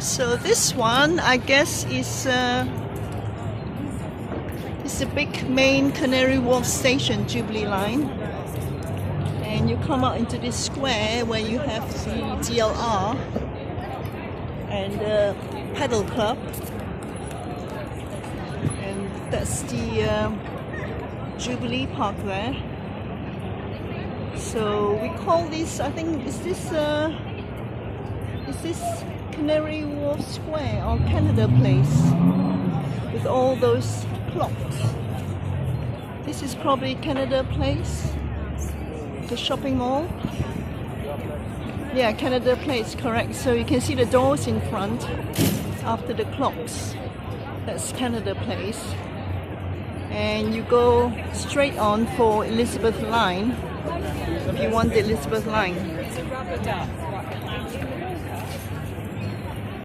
So this one, I guess, is the big main Canary Wharf station, Jubilee line. And you come out into this square where you have the DLR and the Paddle Club. And that's the Jubilee Park there. So we call this, I think, is this Canary Wharf Square or Canada Place with all those clocks? This is probably Canada Place, the shopping mall. Yeah, Canada Place, correct. So you can see the doors in front after the clocks. That's Canada Place. And you go straight on for Elizabeth Line if you want the Elizabeth Line.